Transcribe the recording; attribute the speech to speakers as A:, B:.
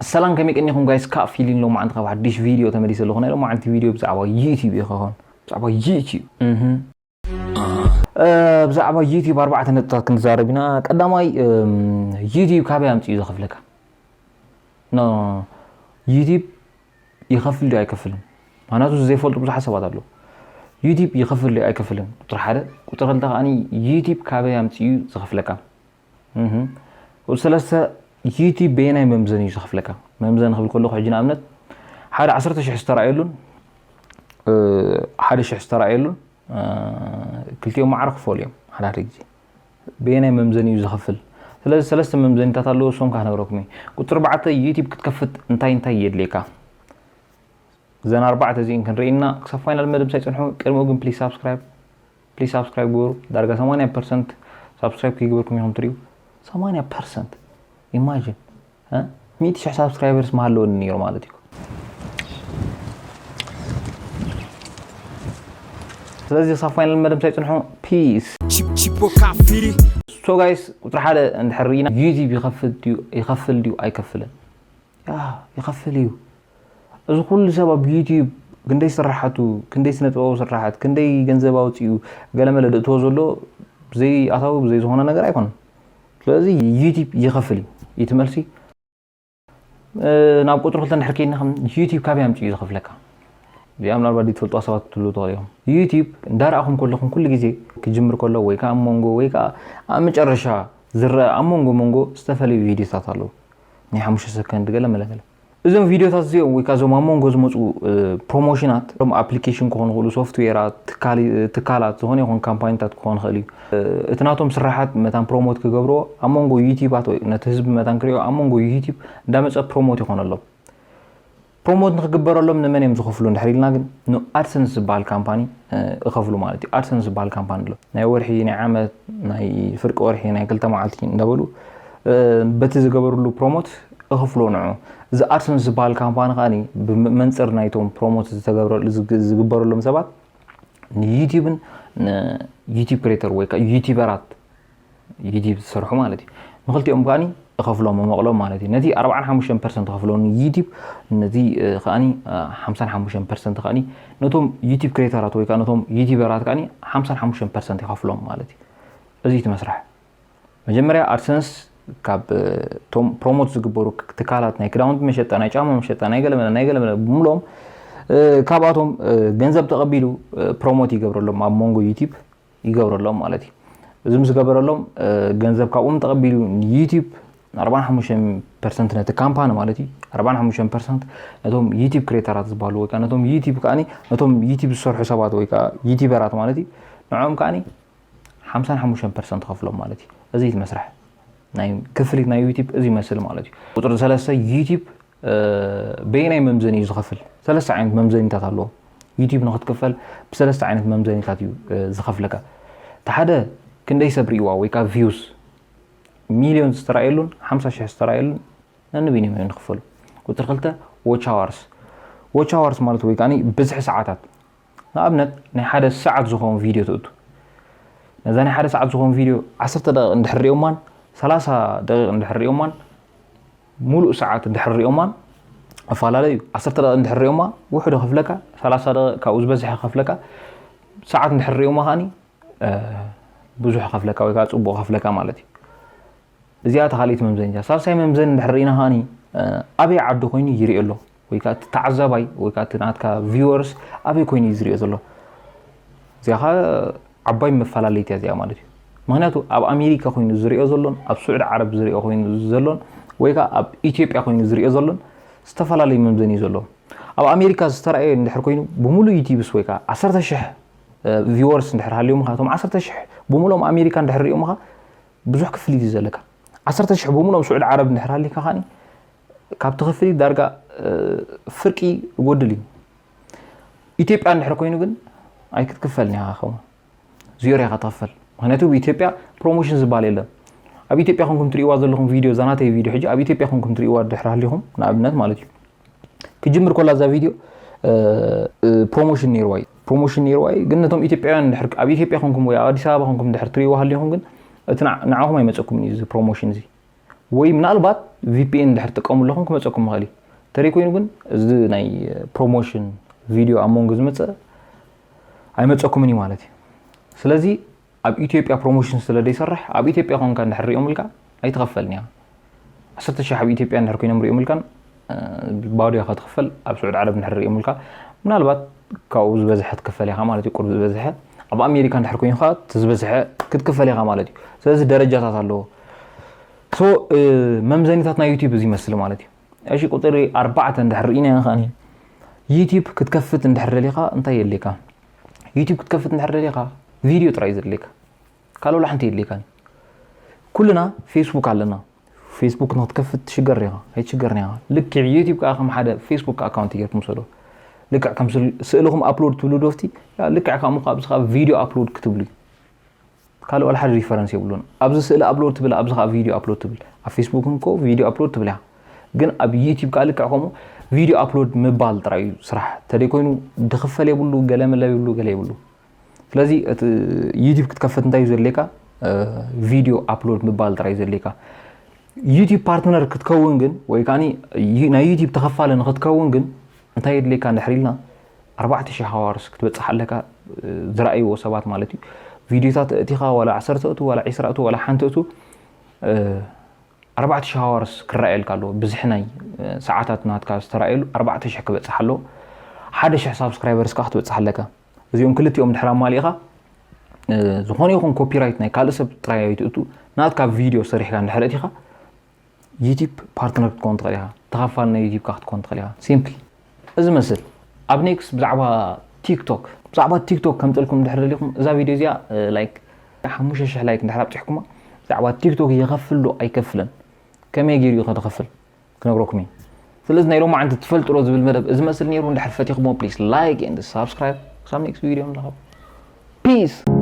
A: السلام كم يكنيكم جايز كافيلين لو ما عندك واحد ديش فيديو تمريس اللي هنا لو ما عندي فيديو بزعوا يوتيوب يخون بزعوا يوتيوب بزعوا يوتيوب 4 نقطات كنت زاربنا قداماي يوتيوب كابي امتي يخف لك نو يوتيوب يخفل لي يكفل معناته زي فولت بزح حسابات له يوتيوب يخفل لي يكفل قطر حدا قطر انت اني يوتيوب كابي امتي يخف لك وثلاثه يوتيوب بيناي ممزن يخف لك ممزن خبل كله خجينا امنت حدا 10,000 استرايلون حدا 1000 استرايلون كلتيهم ما عرف فوليوم حدا رجي بيناي ممزن يخفل ثلاثه ممزن تاتلو سون كنغركمي قطر 4 يوتيوب كتكفت انتاي يدليكا زين 4 زين كنرينا صفاينا المدب سيصنحو قرمو جن بليز سبسكرايب غورو دارغا 80% سبسكرايب كيغبركم يوم تريو 80% imagine ها 100,000 سبسكرايبرز مالو نيرو مالتيكو ስለዚህ صفاينا المدب سيصنحو بيس سو جايز قطر حدا اندحرينا يوتيوب يخفل ديو ايكفلن يخفل يو إذا كل سبب يوتيوب كندي سرحاتو كندي سنتو سرحات كندي ገንዘባው ጽዩ ገለመለ ተወዘሎ زي አታው زي ሆነ ነገር አይሆን ስለዚህ ዩቲዩብ ይخفል ይትመልሲ ናብ ቁጥር ክልተ ንሕርኪና ዩቲዩብ ካቢያም ጽዩ ይخفለካ ቢያም ናርባ ዲትፈልጡ አሰባት ትሉ ተሪዮም ዩቲዩብ እንዳራኹም ኩልኹም ኩሉ ግዜ ክጅምር ከሎ ወይ ካ አሞንጎ ወይ ካ አመጨረሻ ዝረ አሞንጎ ዝተፈለዩ ቪዲዮታት አለው ናይ 5 ሰከንድ ገለመለ እዞም ቪዲዮታት እዚኦም ወይ ካዞም አሞንጎ ዝመጹ ፕሮሞሽናት ዶም አፕሊኬሽን ኮን ሁሉ ሶፍትዌራት ትካላት ዝኾነ ይኹን ካምፓኒታት ኮን ኸሊ እትናቶም ስራሓት መታን ፕሮሞት ክገብሮ አሞንጎ ዩቲዩባት ወይ ነቲ ህዝብ መታን ክሪዮ አሞንጎ ዩቲዩብ እንዳመጸ ፕሮሞት ይኾነሎ ፕሮሞት ንክግበረሎም ንመን እዮም ዝኸፍሉ እንድሕሪልና ግን ኖ አድሰንስ ዝባል ካምፓኒ እኸፍሉ ማለት እዩ አድሰንስ ዝባል ካምፓኒ ሎ ናይ ወርሒ ናይ ዓመት ናይ ፍርቂ ወርሒ ናይ ክልተ መዓልቲ እንዳበሉ በቲ ዝገበሩሉ ፕሮሞት እኸፍሉ ነው ز አድሰንስ ዝባል ካምፓኒ ኻኒ በመንጽር ናይቶም ፕሮሞት ዝግበረሎም ሰባት ዩቲዩብን ዩቲዩብ ክሬተር ወይ ዩቲዩበራት ዩቲዩብ ዝሰርሑ ማለት እዩ ንኽልቲኦም ኻኒ እኸፍሎም መቕሎም ማለት እዩ ነቲ 45% እኸፍሎም ዩቲዩብ ነቲ ኻኒ 55% ኻኒ ነቶም ዩቲዩብ ክሬተራት ወይ ነቶም ዩቲዩበራት ኻኒ 55% ይኸፍሎም ማለት እዩ እዚ ትመስራሕ መጀመርያ አድሰንስ ካብ ቶም ፕሮሞት ዝግበሩ ትካላት ናይ ክዳውንት መሸጣ ናይ ጫማ መሸጣ ናይ ገለመለ ብሙሎም ካብአቶም ገንዘብ ተቀቢሉ ፕሮሞት ይገብረሎም ኣብ ሞንጎ ዩቲዩብ ይገብረሎም ማለት እዩ እዝም ዝገብረሎም ገንዘብ ካብኦም ተቀቢሉ ዩቲዩብ 45% ነቲ ካምፓኒ ማለት እዩ 45% ነቶም ዩቲዩብ ክሬተራት ዝባሉ ወይ ነቶም ዩቲዩብ ካኒ ነቶም ዩቲዩብ ዝሰርሑ ሰባት ወይ ዩቲዩበራት ማለት እዩ ንዖም ካኒ 55% ከፍሎም ማለት እዩ እዚ ይመስራሕ ናይ ክፍሊት ናይ ዩቲዩብ እዚ መስል ማለት እዩ ቁጥር 3 ዩቲዩብ በይናይ መምዘኒ ዝኸፍል 3 ዓይነት መምዘኒታት አለው ዩቲዩብ ንኽትከፈል ብ3 ዓይነት መምዘኒታት እዩ ዝኸፍለካ ተሓደ ክንደይ ሰብሪዋ ወይ ካ ቪውስ ሚሊዮን ስተራይሉን 50,000 ስተራይሉን ነንብኒ ምን ንኽፈሉ ቁጥር 2 ዎች አወርስ ማለት ወይ ካኒ ብዝሕ ሰዓታት ንኣብነት ናይ ሓደ ሰዓት ዝኸውን ቪድዮ ትእቱ ነዛ ናይ ሓደ ሰዓት ዝኸውን ቪድዮ 10 ደቂቃ እንድሕሪኦማን 30 دقيقة ندحريومان ملء ساعات ندحريومان افالالي 10 دقيقة ندحريوما وحده خفلكا 30 دقيقة كاوز بزح خفلكا ساعات ندحريوما هاني بزح خفلكا ويكا صبو خفلكا مالتي زياده خاليت ممزنجا سالساي ممزن ندحرينا هاني ابي عبد كويني يريئلو ويكا تعزباي ويكا تناتكا فيورز ابي كويني يزريئلو زيها عباي مفلاليت يا مالتي مهناتو اب امريكا خوين زريو زلون اب سعود عرب زريو خوين زلون ويكا اب اثيوبيا خوين زريو زلون استفلالي ممزني زلون اب امريكا استرأي ندحر كوين بمولو يوتيوبس ويكا 10,000 فيورز ندحر هاليوم خاطم 10,000 بمولو امريكا ندحر يوم خا بزح كفلي زلكا 10,000 بمولو سعود عرب ندحر هاليكا خاني كاب تخفلي دارغا فرقي غودلي اثيوبيا ندحر كوينو كن اي كتكفلني خاخو زيوري خاطفل مهناتو بإثيوبيا بروموشن زبال يلا ابي إثيوبيا خونكم تريوا زلهم فيديو زاناتي فيديو حجي ابي إثيوبيا خونكم تريوا دحرها لهم نابنات مالتي كجمر كل هذا فيديو بروموشن نيرواي قلناتهم إثيوبيان دحر ابي إثيوبيا خونكم ويا اديس ابابا خونكم دحر تريوا لهم كن نعاهم يمصكم ني بروموشن زي وي منالبات VPN ድሕር ተጠቀሙ ለኹም ክመፀኩም መኸሊ ተሪይ ኮይኑ ግን እዚ ናይ ፕሮሞሽን ቪድዮ ኣሞንጎ ዝመፀ ኣይመፀኩምን ማለት እዩ ስለዚ ኣብ ኢትዮጵያ ፕሮሞሽን ስለ ዘይሰርሕ ኣብ ኢትዮጵያ ኮንካ እንድሕር ሪኦም ኢልካ ኣይትኸፈልኒ 10,000 ኣብ ኢትዮጵያ እንድሕር ኮይኖም ሪኦም ኢልካ ባውዲያ ክትኽፈል ኣብ ስዑድ ዓረብ እንድሕር ሪኦም ኢልካ ምናልባት ካብኡ ዝበዝሐ ትክፈል ኢኻ ማለት እዩ ቁርብ ዝበዝሐ ኣብ ኣሜሪካ እንድሕር ኮይንካ ዝበዝሐ ክትክፈል ኢኻ ማለት እዩ ስለዚ ደረጃታት ኣለዎ ሶ መምዘኒታት ናይ ዩቲዩብ እዚ ይመስል ማለት እዩ እሺ ቁጥሪ 4 እንድሕር ሪኢና ኸኒ ዩቲዩብ ክትከፍት እንድሕር ደሊኻ እንታይ የድልየካ ዩቲዩብ ክትከፍት እንድሕር ደሊኻ ቪድዮ ጥራይ ዘድልየካ ካልእ ሓንቲ የድልየካኒ ኩልና ፌስቡክ ኣለና ፌስቡክ ንክትከፍት ትሽገር ኢኻ ኣይትሽገርኒ ኢኻ ልክዕ ዩቲዩብ ከዓ ከም ሓደ ፌስቡክ ኣካውንት ጌርኩም ሰዶ ልክዕ ከም ስእልኩም ኣፕሎድ ትብሉ ዶፍቲ ልክዕ ከምኡ ካብዚ ከዓ ቪድዮ ኣፕሎድ ክትብሉ ካልእ ወላ ሓደ ሪፈረንስ የብሉን ኣብዚ ስእሊ ኣፕሎድ ትብል ኣብዚ ከዓ ቪድዮ ኣፕሎድ ትብል ኣብ ፌስቡክ እንኮ ቪድዮ ኣፕሎድ ትብል ኢኻ ግን ኣብ ዩቲዩብ ከዓ ልክዕ ከምኡ ቪድዮ ኣፕሎድ ምባል ጥራይ እዩ ስራሕ ተደይ ኮይኑ ድኽፈል የብሉ ገለ መለብ የብሉ ገለ የብሉ ስለዚ እቲ ዩቲዩብ ክትከፍት እንታይ እዩ ዘድልየካ ቪድዮ ኣፕሎድ ምባል ጥራይ እዩ ዘድልየካ ዩቲዩብ ፓርትነር ክትከውን ግን ወይ ከዓኒ ናይ ዩቲዩብ ተኸፋሊ ንኽትከውን ግን እንታይ የድልየካ እንድሕር ኢልና 4,000 ሃዋርስ ክትበፅሕ ኣለካ ዝረኣይዎ ሰባት ማለት እዩ ቪድዮታት እቲኻ ወላ 10 እቱ ወላ 20 እቱ ወላ ሓንቲ እቱ 4,000 ሃዋርስ ክረኣየልካ ኣለዎ ብዝሕ ናይ ሰዓታት ናትካ ዝተረኣየሉ 4,000 ክበፅሕ ኣለዎ 1,000 ሳብስክራይበርስ ከዓ ክትበፅሕ ኣለካ እዚኦም ክልቲኦም ድሕር ኣማሊእኻ ዝኾነ ይኹን ኮፒራይት ናይ ካልእ ሰብ ጥራይ ኣይትእቱ ናትካ ቪድዮ ሰሪሕካ እንድሕር እቲኻ ዩቲዩብ ፓርትነር ክትኮን ትኽእል ኢኻ ተኸፋሊ ናይ ዩቲዩብ ካ ክትኮን ትኽእል ኢኻ ሲምፕሊ እዚ መስል ኣብ ኔክስት ብዛዕባ ቲክቶክ ከምጥልኩም እንድሕር ደሊኹም እዛ ቪድዮ እዚኣ ላይክ 5,000 ላይክ እንድሕር ኣብፅሕኩማ ብዛዕባ ቲክቶክ ይኸፍል ዶ ኣይከፍልን ከመይ ገይሩ ከትኸፍል ክነግረኩም እየ ስለዚ ናይ ሎማ ዓንቲ ትፈልጥሮ ዝብል መደብ እዚ መስል ነይሩ እንድሕር ፈቲኹሞ ፕሊዝ ላይክ ኤንድ ሳብስክራይብ ክሳብ ኔክስት ቪድዮ ንራኸብ ፒስ